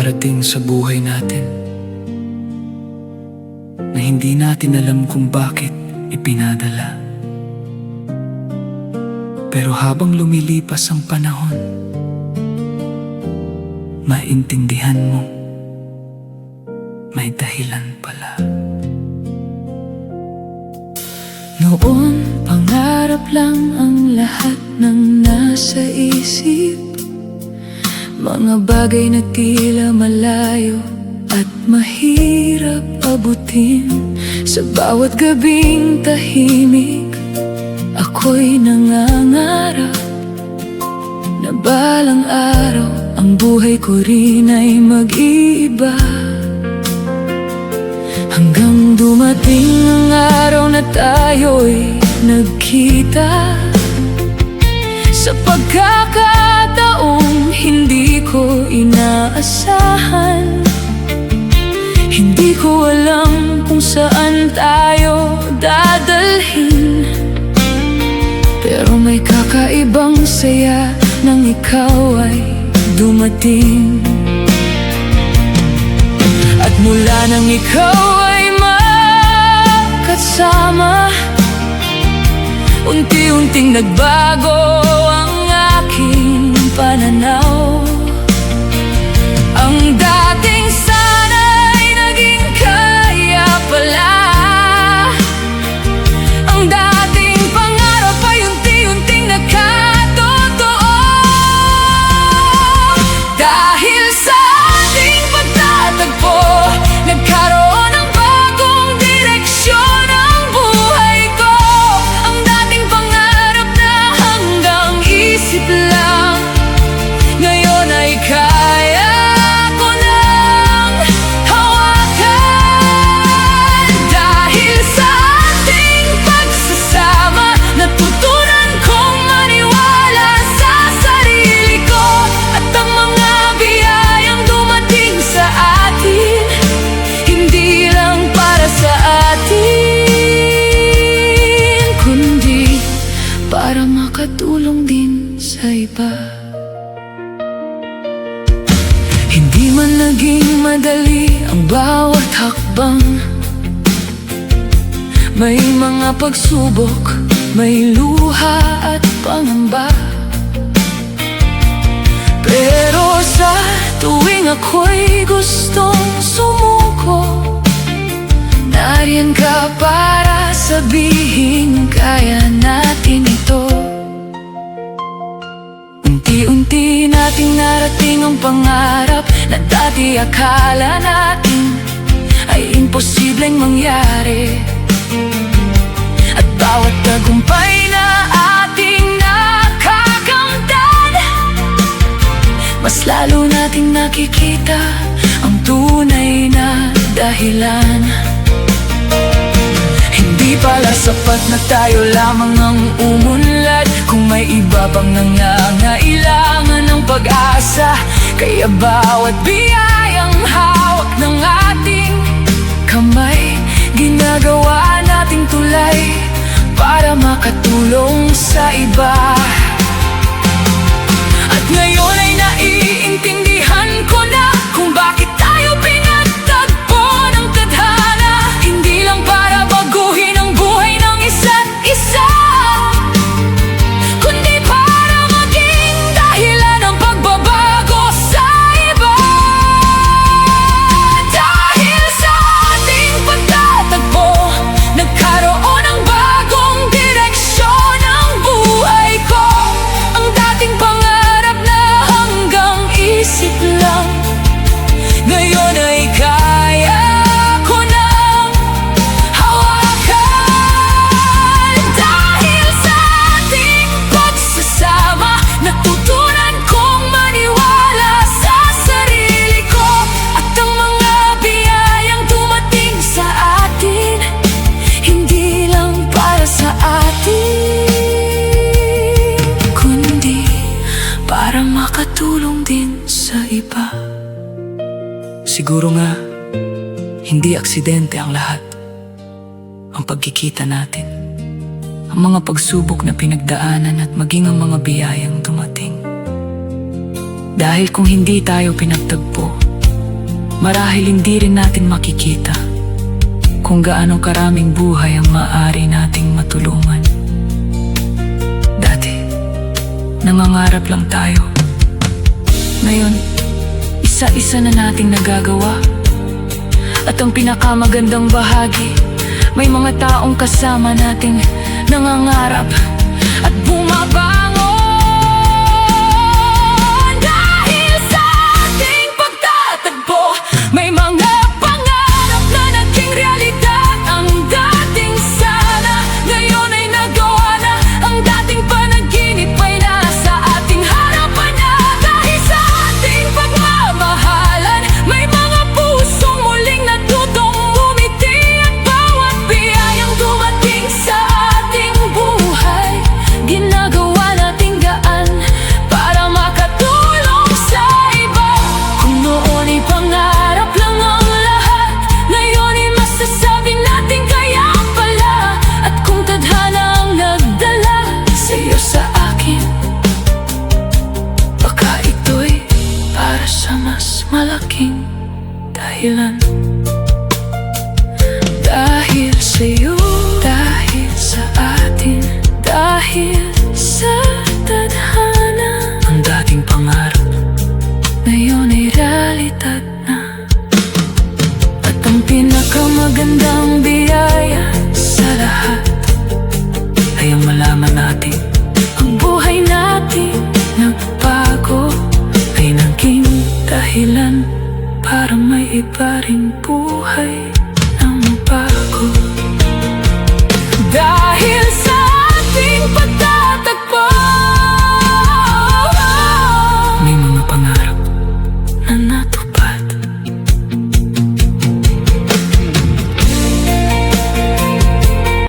dumarating sa buhay natin na hindi natin alam kung bakit ipinadala. Pero habang lumilipas ang panahon, maintindihan mo may dahilan pala. Noon, pangarap lang ang lahat ng nasa isip, mga bagay na tila malayo at mahirap abutin. Sa bawat gabing tahimik, ako'y nangangarap na balang araw ang buhay ko rin ay mag-iiba. Hanggang dumating ang araw na tayo'y nagkita, sa pagkakataong hindi ko inaasahan. Hindi ko alam kung saan tayo dadalhin, pero may kakaibang saya nang ikaw ay dumating. At mula nang ikaw ay makasama, unti-unting nagbago ang aking pananaw. Ang dating sana'y naging kaya pala, ang dating pangarap ay unti-unting nagkatotoo. Dahil sa ating pagtatagpo, nagkaroon ng bagong direksyon ang buhay ko. Ang dating pangarap na hanggang isip lang, ngayon ay kaya ko nang hawakan. Dahil sa ating pagsasama, natutunan kong maniwala sa sarili ko. At ang mga biyayang dumating sa atin, hindi lang para sa atin, kundi para makatulong din sa iba. Hindi man naging madali ang bawat hakbang, may mga pagsubok, may luha at pangamba. Pero sa tuwing ako'y gustong sumuko, nariyan ka para sabihin kaya natin ito. Unti-unti nating narating ang pangarap na dati akala natin ay imposibleng mangyari. At bawat tagumpay na ating nakakamtan, mas lalo nating nakikita ang tunay na dahilan. Hindi pala sapat na tayo lamang ang umunlad, kung may iba pang nangangailangan ng pag-asa. Kaya bawat biyayang hawak ng ating kamay, ginagawa nating tulay para makatulong sa iba. At ngayon ay naiintindihan ko na kung bakit tayo pinagtagpo ng tadhana. Hindi lang para baguhin ang buhay ng isa't isa, kundi para maging dahilan ng pagbabago sa iba. Dahil sa ating pagtatagpo, nagkaroon ng bagong direksyon ang buhay ko. Ang dating pangarap na hanggang isip lang, ngayon ay kaya ko nang hawakan. Dahil sa ating pagsasama, natutunan kong maniwala sa sarili ko. At ang mga biyayang dumating sa atin, hindi lang para sa atin, kundi para makatulong din sa iba. Siguro nga, hindi aksidente ang lahat. Ang pagkikita natin, ang mga pagsubok na pinagdaanan at maging ang mga biyayang dumating. Dahil kung hindi tayo pinagtagpo, marahil hindi rin natin makikita kung gaano karaming buhay ang maaari nating matulungan. Dati, nangangarap lang tayo. Ngayon, isa-isa na nating nagagawa. At ang pinakamagandang bahagi, may mga taong kasama nating nangangarap at bumabangon. Dahil sa ating pagtatagpo, may mga pangarap na naging realidad. Ang dating sana, ngayon ay nagawa na. Ang dating panaginip ay nasa ating harapan na. Dahil sa ating pagmamahalan, may mga pusong muling natutong umiti. At bawat biyayang dumating sa ating buhay, ginagawa nating gaan para makatulong sa iba. Kung noon ay pangarap lang ang lahat, ngayon ay masasabi natin kaya pala. At kung tadhana ang nagdala sa'yo sa akin, baka ito'y para sa mas malaking dahilan. Dahil sa'yo, dahil sa atin, dahil sa tadhana, ang dating pangarap ngayon ay realidad na. At ang pinakamagandang biyaya sa lahat ay ang malaman natin ang buhay natin nagbago, ay naging dahilan para may iba ring buhay na mabago. Dahil sa ating pagtatagpo, may mga pangarap na natin